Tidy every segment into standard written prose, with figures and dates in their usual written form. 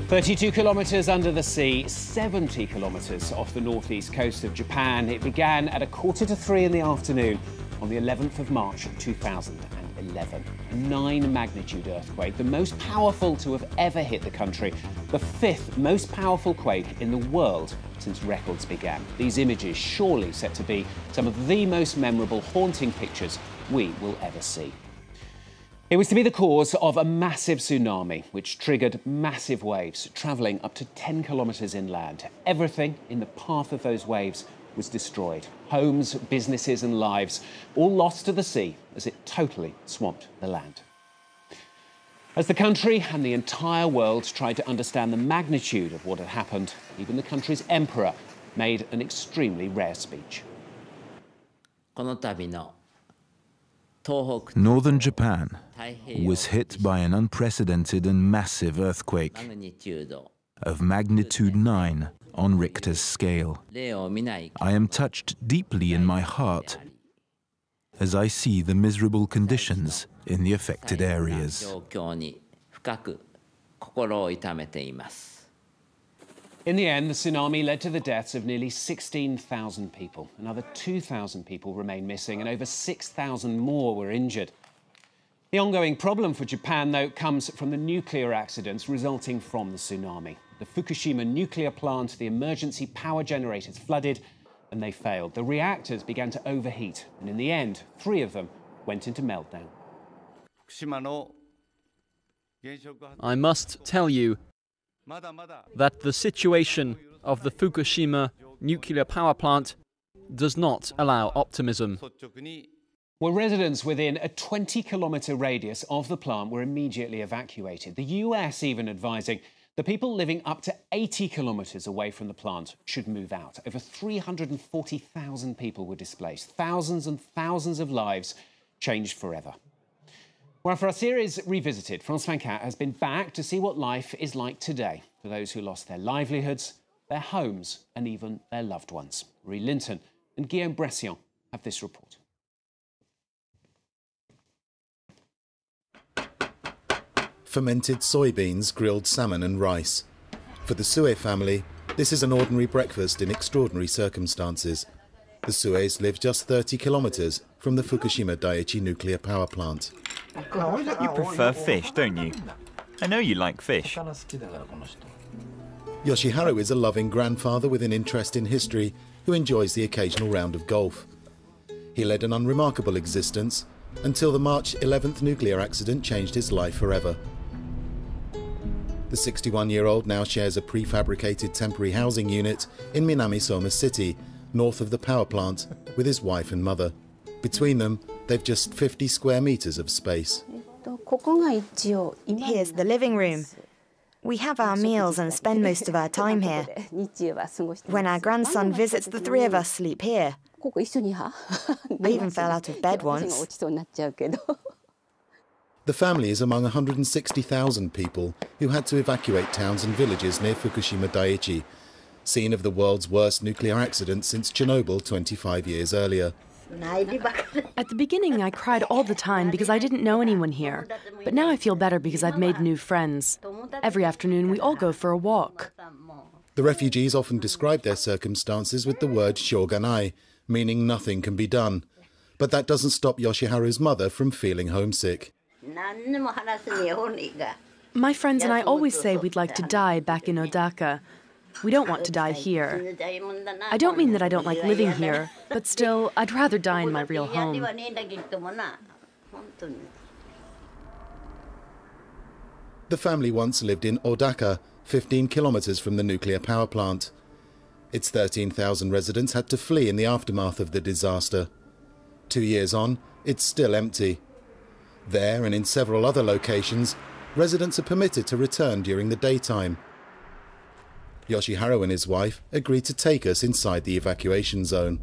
32 kilometres under the sea, 70 kilometres off the northeast coast of Japan. It began at 2:45 in the afternoon on the 11th of March 2011. A 9 magnitude earthquake, the most powerful to have ever hit the country, the 5th most powerful quake in the world since records began. These images surely set to be some of the most memorable, haunting pictures we will ever see. It was to be the cause of a massive tsunami, which triggered massive waves, travelling up to 10 kilometres inland. Everything in the path of those waves was destroyed. Homes, businesses and lives, all lost to the sea as it totally swamped the land. As the country and the entire world tried to understand the magnitude of what had happened, even the country's emperor made an extremely rare speech. Northern Japan was hit by an unprecedented and massive earthquake of magnitude 9 on Richter's scale. I am touched deeply in my heart as I see the miserable conditions in the affected areas. In the end, the tsunami led to the deaths of nearly 16,000 people. Another 2,000 people remain missing and over 6,000 more were injured. The ongoing problem for Japan, though, comes from the nuclear accidents resulting from the tsunami. The Fukushima nuclear plant, the emergency power generators flooded and they failed. The reactors began to overheat and in the end, 3 of them went into meltdown. I must tell you that the situation of the Fukushima nuclear power plant does not allow optimism. Well, residents within a 20-kilometre radius of the plant were immediately evacuated. The US even advising the people living up to 80 kilometres away from the plant should move out. Over 340,000 people were displaced. Thousands and thousands of lives changed forever. Well, for our series Revisited, France 24 has been back to see what life is like today for those who lost their livelihoods, their homes and even their loved ones. LINTON and Guillaume BRESSION have this report. Fermented soybeans, grilled salmon and rice. For the Sue family, this is an ordinary breakfast in extraordinary circumstances. The Sues live just 30 kilometres from the Fukushima Daiichi nuclear power plant. You prefer fish, don't you? I know you like fish. Yoshiharu is a loving grandfather with an interest in history who enjoys the occasional round of golf. He led an unremarkable existence until the March 11th nuclear accident changed his life forever. The 61-year-old now shares a prefabricated temporary housing unit in Minamisoma City, north of the power plant, with his wife and mother. Between them, they've just 50 square metres of space. Here's the living room. We have our meals and spend most of our time here. When our grandson visits, the 3 of us sleep here. I even fell out of bed once. The family is among 160,000 people who had to evacuate towns and villages near Fukushima Daiichi, scene of the world's worst nuclear accident since Chernobyl 25 years earlier. At the beginning, I cried all the time because I didn't know anyone here. But now I feel better because I've made new friends. Every afternoon, we all go for a walk. The refugees often describe their circumstances with the word shoganai, meaning nothing can be done. But that doesn't stop Yoshiharu's mother from feeling homesick. My friends and I always say we'd like to die back in Odaka. We don't want to die here. I don't mean that I don't like living here, but still, I'd rather die in my real home. The family once lived in Odaka, 15 kilometres from the nuclear power plant. Its 13,000 residents had to flee in the aftermath of the disaster. 2 years on, it's still empty. There and in several other locations, residents are permitted to return during the daytime. Yoshiharu and his wife agreed to take us inside the evacuation zone.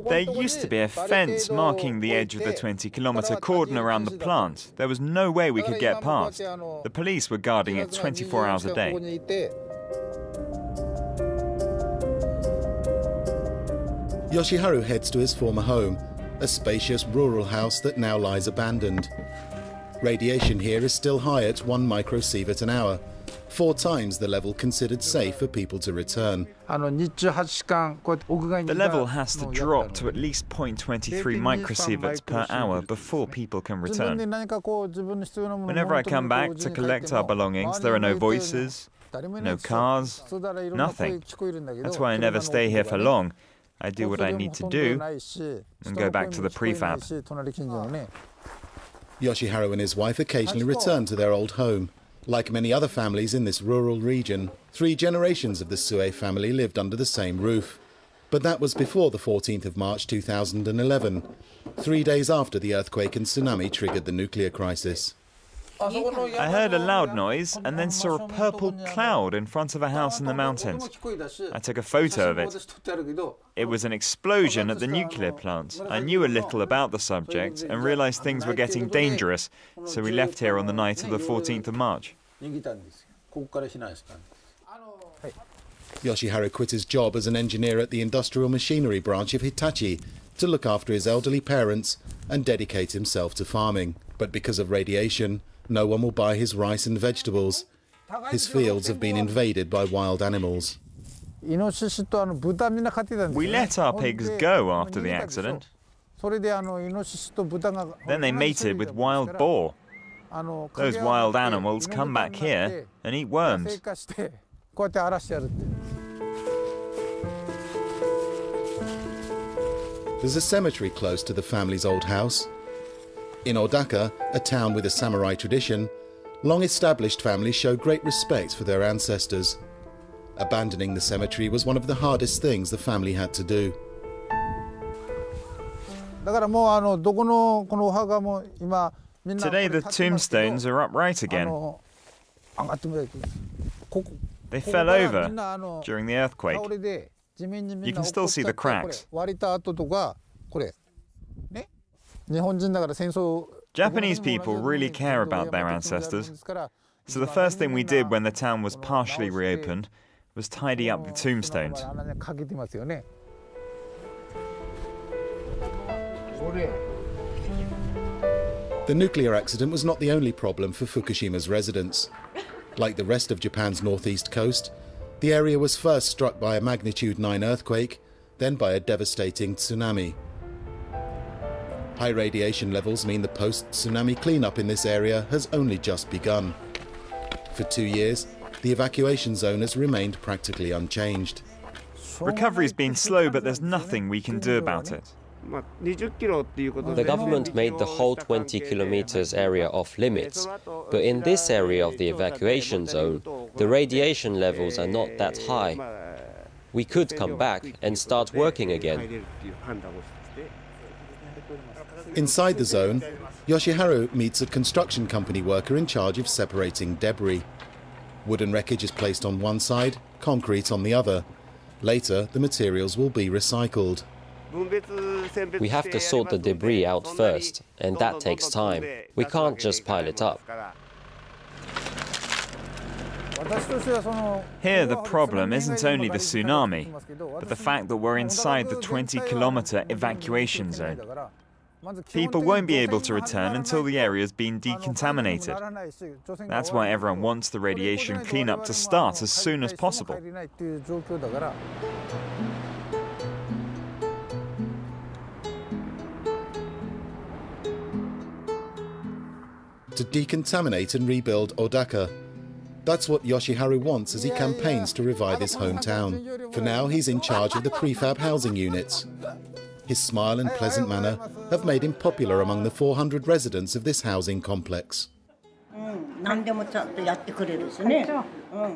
There used to be a fence marking the edge of the 20-kilometre cordon around the plant. There was no way we could get past. The police were guarding it 24 hours a day. Yoshiharu heads to his former home, a spacious rural house that now lies abandoned. Radiation here is still high at 1 microsievert an hour, 4 times the level considered safe for people to return. The level has to drop to at least 0.23 microsieverts per hour before people can return. Whenever I come back to collect our belongings, there are no voices, no cars, nothing. That's why I never stay here for long. I do what I need to do and go back to the prefab. Yoshiharu and his wife occasionally return to their old home. Like many other families in this rural region, 3 generations of the Sue family lived under the same roof. But that was before the 14th of March 2011, 3 days after the earthquake and tsunami triggered the nuclear crisis. I heard a loud noise and then saw a purple cloud in front of a house in the mountains. I took a photo of it. It was an explosion at the nuclear plant. I knew a little about the subject and realized things were getting dangerous, so we left here on the night of the 14th of March. Yoshiharu quit his job as an engineer at the industrial machinery branch of Hitachi to look after his elderly parents and dedicate himself to farming. But because of radiation, no one will buy his rice and vegetables. His fields have been invaded by wild animals. We let our pigs go after the accident. Then they mated with wild boar. Those wild animals come back here and eat worms. There's a cemetery close to the family's old house. In Odaka, a town with a samurai tradition, long-established families show great respect for their ancestors. Abandoning the cemetery was one of the hardest things the family had to do. Today the tombstones are upright again. They fell over during the earthquake. You can still see the cracks. Japanese people really care about their ancestors, so the first thing we did when the town was partially reopened was tidy up the tombstones. The nuclear accident was not the only problem for Fukushima's residents. Like the rest of Japan's northeast coast, the area was first struck by a magnitude 9 earthquake, then by a devastating tsunami. High radiation levels mean the post-tsunami cleanup in this area has only just begun. For 2 years, the evacuation zone has remained practically unchanged. Recovery's been slow, but there's nothing we can do about it. The government made the whole 20 kilometers area off limits, but in this area of the evacuation zone, the radiation levels are not that high. We could come back and start working again. Inside the zone, Yoshiharu meets a construction company worker in charge of separating debris. Wooden wreckage is placed on one side, concrete on the other. Later, the materials will be recycled. We have to sort the debris out first, and that takes time. We can't just pile it up. Here the problem isn't only the tsunami, but the fact that we're inside the 20-kilometer evacuation zone. People won't be able to return until the area's been decontaminated. That's why everyone wants the radiation cleanup to start as soon as possible. To decontaminate and rebuild Odaka. That's what Yoshiharu wants as he campaigns to revive his hometown. For now, he's in charge of the prefab housing units. His smile and pleasant manner have made him popular among the 400 residents of this housing complex.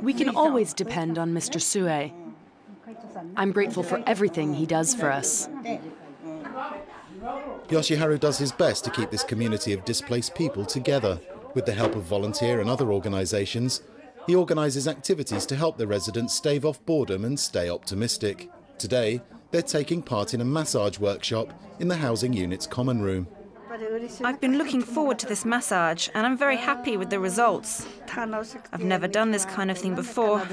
We can always depend on Mr. Sue. I'm grateful for everything he does for us. Yoshiharu does his best to keep this community of displaced people together. With the help of volunteer and other organisations, he organises activities to help the residents stave off boredom and stay optimistic. Today, they're taking part in a massage workshop in the housing unit's common room. I've been looking forward to this massage and I'm very happy with the results. I've never done this kind of thing before.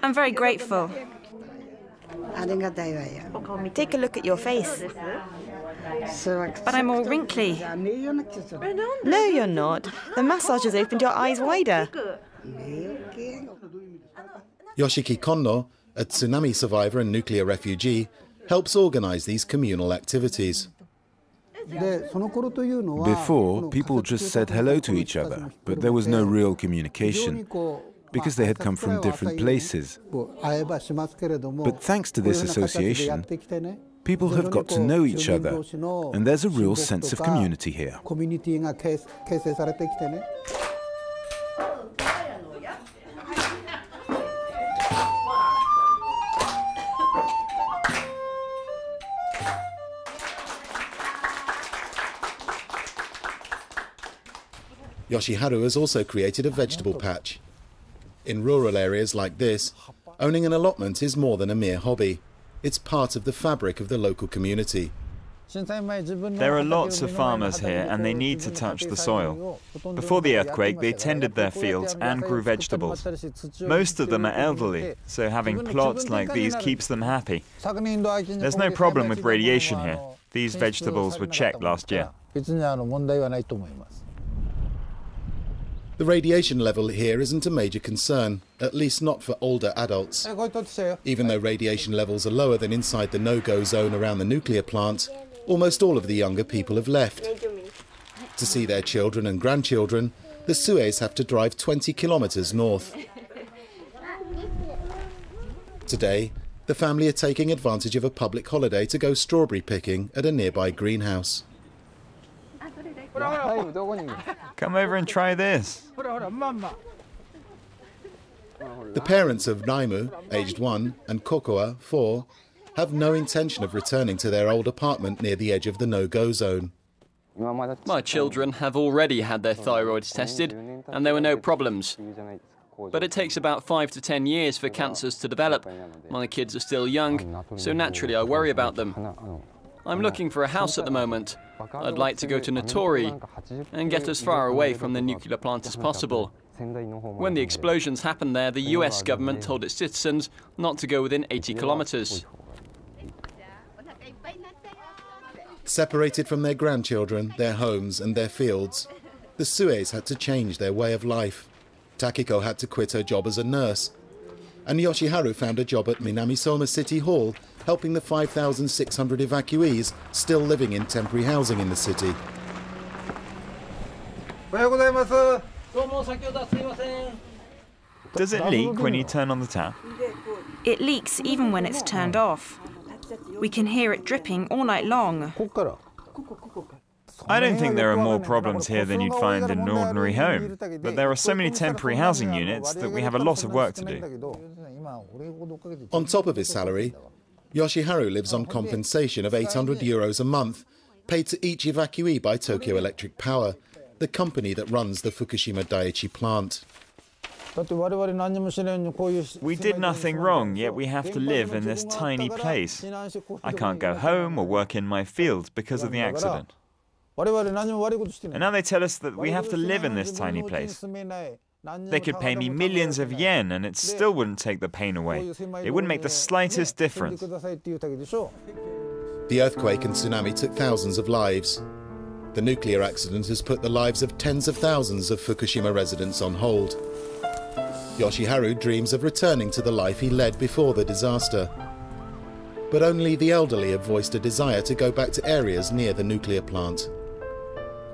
I'm very grateful. Take a look at your face. But I'm all wrinkly. No, you're not. The massage has opened your eyes wider. Yoshiki Konno, a tsunami survivor and nuclear refugee, helps organize these communal activities. Before, people just said hello to each other, but there was no real communication, because they had come from different places. But thanks to this association, people have got to know each other, and there's a real sense of community here. Yoshiharu has also created a vegetable patch. In rural areas like this, owning an allotment is more than a mere hobby. It's part of the fabric of the local community. There are lots of farmers here and they need to touch the soil. Before the earthquake, they tended their fields and grew vegetables. Most of them are elderly, so having plots like these keeps them happy. There's no problem with radiation here. These vegetables were checked last year. The radiation level here isn't a major concern, at least not for older adults. Even though radiation levels are lower than inside the no-go zone around the nuclear plant, almost all of the younger people have left. To see their children and grandchildren, the Sues have to drive 20 kilometers north. Today, the family are taking advantage of a public holiday to go strawberry picking at a nearby greenhouse. Come over and try this. The parents of Naimu, aged 1, and Kokoa, 4, have no intention of returning to their old apartment near the edge of the no-go zone. My children have already had their thyroids tested, and there were no problems. But it takes about 5 to 10 years for cancers to develop. My kids are still young, so naturally I worry about them. I'm looking for a house at the moment. I'd like to go to Notori and get as far away from the nuclear plant as possible. When the explosions happened there, the US government told its citizens not to go within 80 kilometers. Separated from their grandchildren, their homes and their fields, the Sues had to change their way of life. Takiko had to quit her job as a nurse, and Yoshiharu found a job at Minamisoma City Hall, helping the 5,600 evacuees still living in temporary housing in the city. Does it leak when you turn on the tap? It leaks even when it's turned off. We can hear it dripping all night long. I don't think there are more problems here than you'd find in an ordinary home, but there are so many temporary housing units that we have a lot of work to do. On top of his salary, Yoshiharu lives on compensation of €800 a month, paid to each evacuee by Tokyo Electric Power, the company that runs the Fukushima Daiichi plant. We did nothing wrong, yet we have to live in this tiny place. I can't go home or work in my field because of the accident. And now they tell us that we have to live in this tiny place. They could pay me millions of yen and it still wouldn't take the pain away. It wouldn't make the slightest difference. The earthquake and tsunami took thousands of lives. The nuclear accident has put the lives of tens of thousands of Fukushima residents on hold. Yoshiharu dreams of returning to the life he led before the disaster. But only the elderly have voiced a desire to go back to areas near the nuclear plant.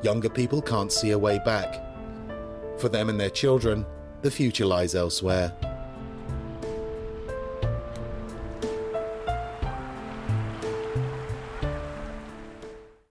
Younger people can't see a way back. For them and their children, the future lies elsewhere.